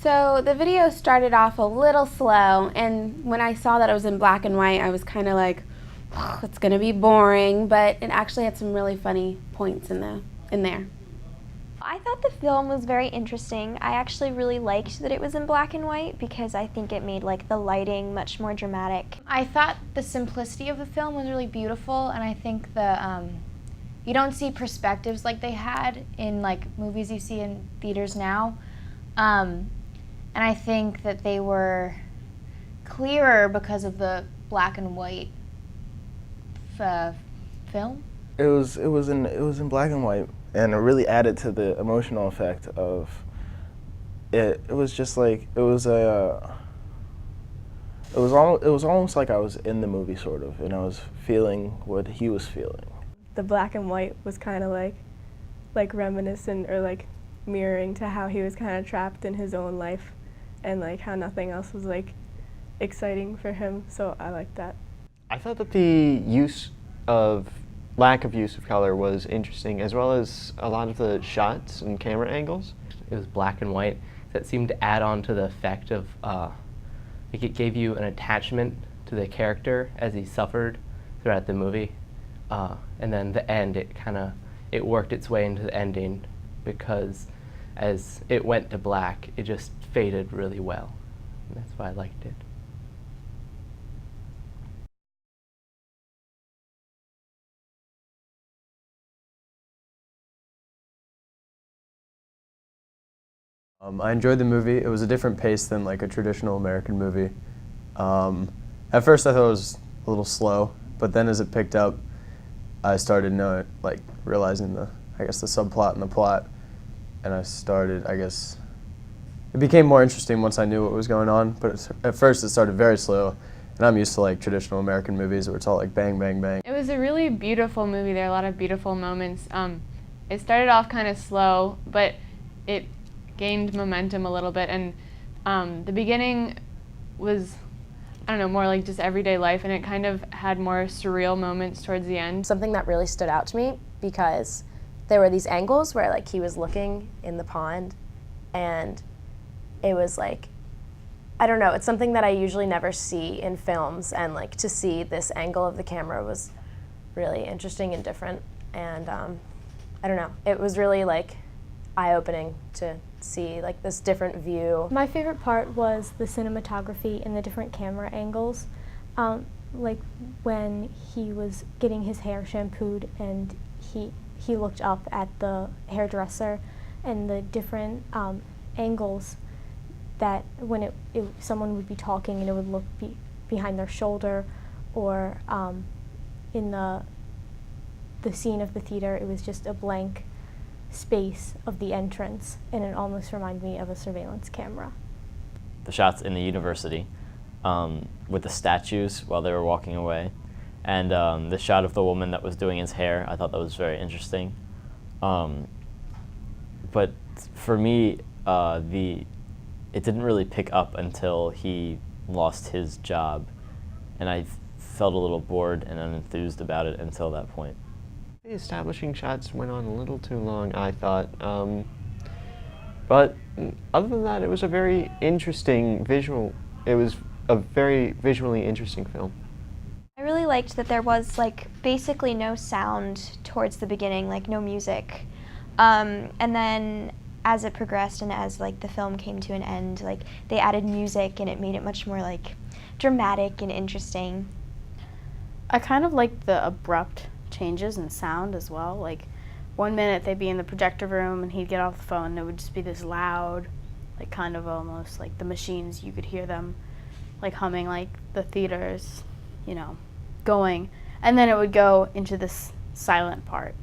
So the video started off a little slow, and when I saw that it was in black and white, I was kind of like, it's gonna be boring, but it actually had some really funny points in there. I thought the film was very interesting. I actually really liked that it was in black and white because I think it made like the lighting much more dramatic. I thought the simplicity of the film was really beautiful, and I think you don't see perspectives like they had in like movies you see in theaters now. And I think that they were clearer because of the black and white film. It was in black and white, and it really added to the emotional effect of it. It was just like it was almost like I was in the movie sort of, and I was feeling what he was feeling. The black and white was kind of like reminiscent or like mirroring to how he was kind of trapped in his own life, and like how nothing else was like exciting for him. So I liked that. I thought that the lack of use of color was interesting, as well as a lot of the shots and camera angles. It was black and white that seemed to add on to the effect of, like it gave you an attachment to the character as he suffered throughout the movie. And then the end, it worked its way into the ending because as it went to black, it just faded really well. And that's why I liked it. I enjoyed the movie. It was a different pace than like a traditional American movie. At first I thought it was a little slow, but then as it picked up, I started realizing the subplot and the plot, and it became more interesting once I knew what was going on. But at first it started very slow, and I'm used to like traditional American movies where it's all like bang, bang, bang. It was a really beautiful movie. There are a lot of beautiful moments. It started off kind of slow, but it gained momentum a little bit, and the beginning was, I don't know, more like just everyday life, and it kind of had more surreal moments towards the end. Something that really stood out to me because there were these angles where like he was looking in the pond, and it was like, I don't know, it's something that I usually never see in films, and like to see this angle of the camera was really interesting and different, and I don't know, it was really like eye-opening to see like this different view. My favorite part was the cinematography and the different camera angles. Like when he was getting his hair shampooed and he looked up at the hairdresser, and the different angles that when someone would be talking and it would look behind their shoulder, or in the scene of the theater, it was just a blank space of the entrance, and it almost reminded me of a surveillance camera. The shots in the university with the statues while they were walking away, and the shot of the woman that was doing his hair, I thought that was very interesting. But for me, it didn't really pick up until he lost his job, and I felt a little bored and unenthused about it until that point. The establishing shots went on a little too long, I thought. But other than that, it was a very interesting it was a very visually interesting film. I really liked that there was like basically no sound towards the beginning, like no music. And then as it progressed and as like the film came to an end, like they added music and it made it much more like dramatic and interesting. I kind of liked the abrupt changes in sound as well. Like 1 minute they'd be in the projector room and he'd get off the phone and it would just be this loud, like kind of almost like the machines, you could hear them like humming, like the theaters, you know, going. And then it would go into this silent part,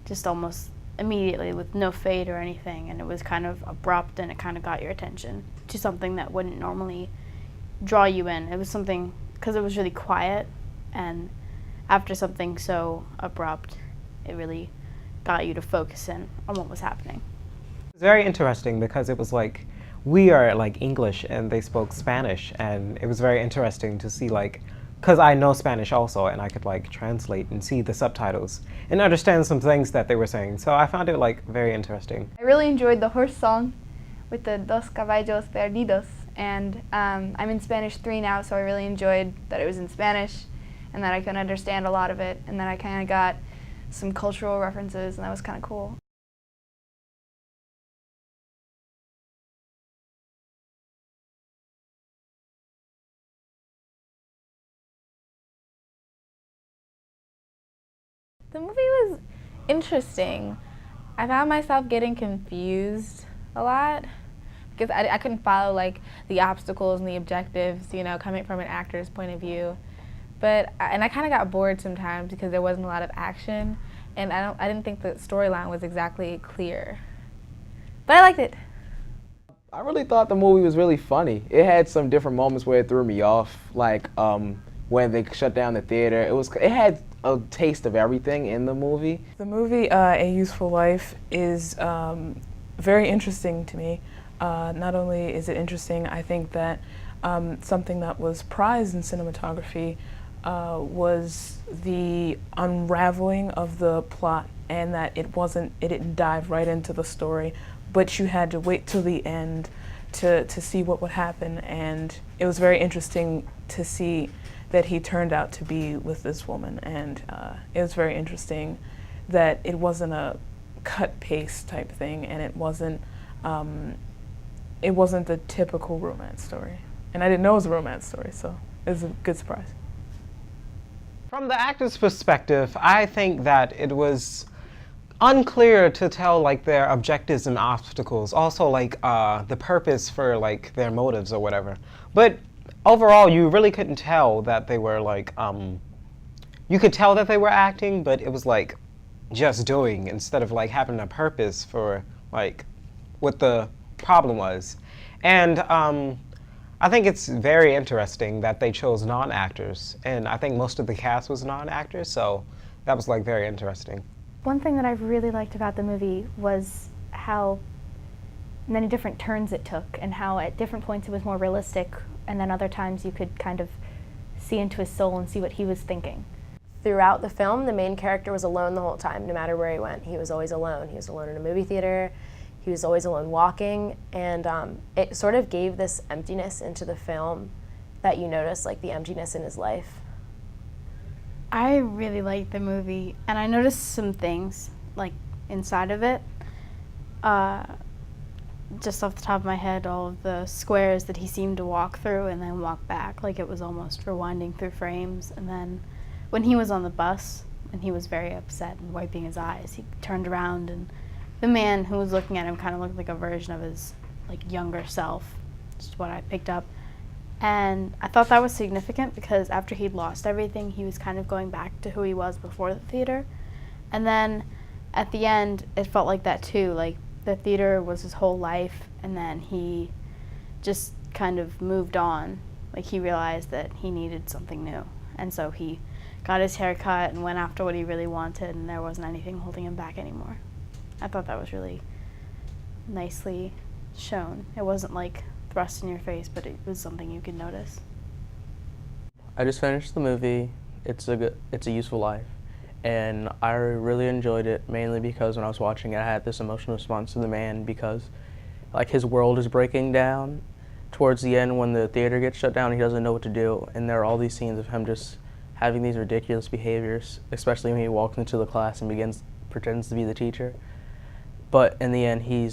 just almost immediately with no fade or anything, and it was kind of abrupt and it kind of got your attention to something that wouldn't normally draw you in. It was something, because it was really quiet, and after something so abrupt, it really got you to focus in on what was happening. It was very interesting because it was like, we are like English and they spoke Spanish, and it was very interesting to see like, because I know Spanish also, and I could like translate and see the subtitles and understand some things that they were saying. So I found it like very interesting. I really enjoyed the horse song with the Dos Caballos Perdidos. And I'm in Spanish 3 now, so I really enjoyed that it was in Spanish and that I could understand a lot of it, and that I kind of got some cultural references, and that was kind of cool. The movie was interesting. I found myself getting confused a lot because I couldn't follow like the obstacles and the objectives, you know, coming from an actor's point of view. But I kind of got bored sometimes because there wasn't a lot of action, and I didn't think the storyline was exactly clear. But I liked it. I really thought the movie was really funny. It had some different moments where it threw me off, like when they shut down the theater. It had a taste of everything in the movie. The movie A Useful Life is very interesting to me. Not only is it interesting, I think that something that was prized in cinematography was the unraveling of the plot, and that it didn't dive right into the story, but you had to wait till the end to see what would happen. And it was very interesting to see that he turned out to be with this woman, and it was very interesting that it wasn't a cut-paste type thing, and it wasn't the typical romance story. And I didn't know it was a romance story, so it was a good surprise. From the actor's perspective, I think that it was unclear to tell like their objectives and obstacles, also like the purpose for like their motives or whatever. But overall, you really couldn't tell that they were like, you could tell that they were acting, but it was like just doing instead of like having a purpose for like what the problem was. And I think it's very interesting that they chose non-actors, and I think most of the cast was non-actors, so that was like very interesting. One thing that I really liked about the movie was how many different turns it took, and how at different points it was more realistic, and then other times you could kind of see into his soul and see what he was thinking. Throughout the film, the main character was alone the whole time, no matter where he went. He was always alone. He was alone in a movie theater. He was always alone walking, and it sort of gave this emptiness into the film that you notice, like the emptiness in his life. I really liked the movie, and I noticed some things like inside of it. Just off the top of my head, all of the squares that he seemed to walk through and then walk back, like it was almost rewinding through frames. And then when he was on the bus and he was very upset and wiping his eyes, he turned around and the man who was looking at him kind of looked like a version of his like younger self, which is what I picked up. And I thought that was significant because after he'd lost everything, he was kind of going back to who he was before the theater. And then at the end, it felt like that too, like the theater was his whole life, and then he just kind of moved on. Like he realized that he needed something new. And so he got his hair cut and went after what he really wanted, and there wasn't anything holding him back anymore. I thought that was really nicely shown. It wasn't like thrust in your face, but it was something you could notice. I just finished the movie. It's a Useful Life, and I really enjoyed it, mainly because when I was watching it, I had this emotional response to the man, because like his world is breaking down towards the end when the theater gets shut down. He doesn't know what to do, and there are all these scenes of him just having these ridiculous behaviors, especially when he walks into the class and pretends to be the teacher. But in the end, he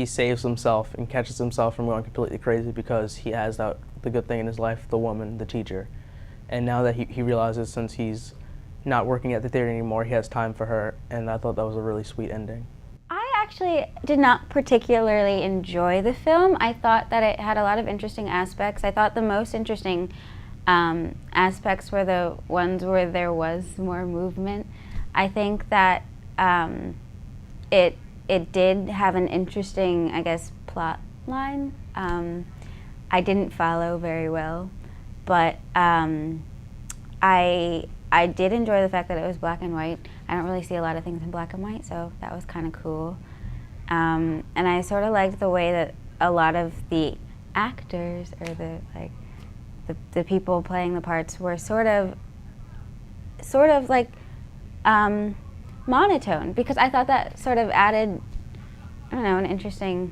saves himself and catches himself from going completely crazy because he has the good thing in his life, the woman, the teacher. And now that he realizes, since he's not working at the theater anymore, he has time for her, and I thought that was a really sweet ending. I actually did not particularly enjoy the film. I thought that it had a lot of interesting aspects. I thought the most interesting aspects were the ones where there was more movement. I think that it did have an interesting, I guess, plot line. I didn't follow very well, but I did enjoy the fact that it was black and white. I don't really see a lot of things in black and white, so that was kind of cool. And I sort of liked the way that a lot of the actors, or the people playing the parts, were sort of like monotone, because I thought that sort of added, I don't know, an interesting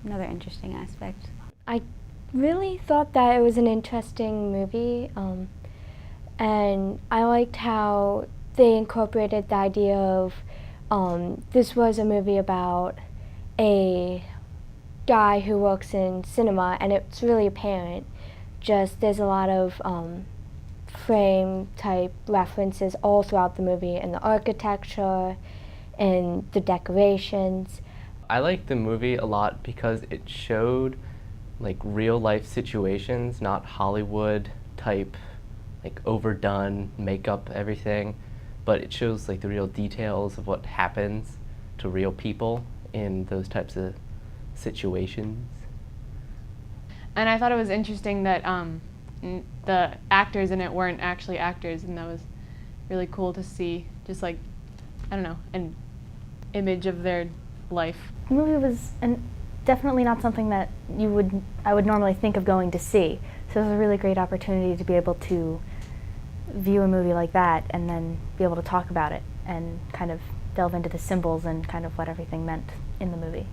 another interesting aspect. I really thought that it was an interesting movie, and I liked how they incorporated the idea of this was a movie about a guy who works in cinema, and it's really apparent. Just there's a lot of frame type references all throughout the movie, and the architecture and the decorations. I liked the movie a lot because it showed like real life situations, not Hollywood type, like overdone makeup, everything, but it shows like the real details of what happens to real people in those types of situations. And I thought it was interesting that the actors in it weren't actually actors, and that was really cool to see, just like, I don't know, an image of their life. The movie was definitely not something that I would normally think of going to see. So it was a really great opportunity to be able to view a movie like that and then be able to talk about it and kind of delve into the symbols and kind of what everything meant in the movie.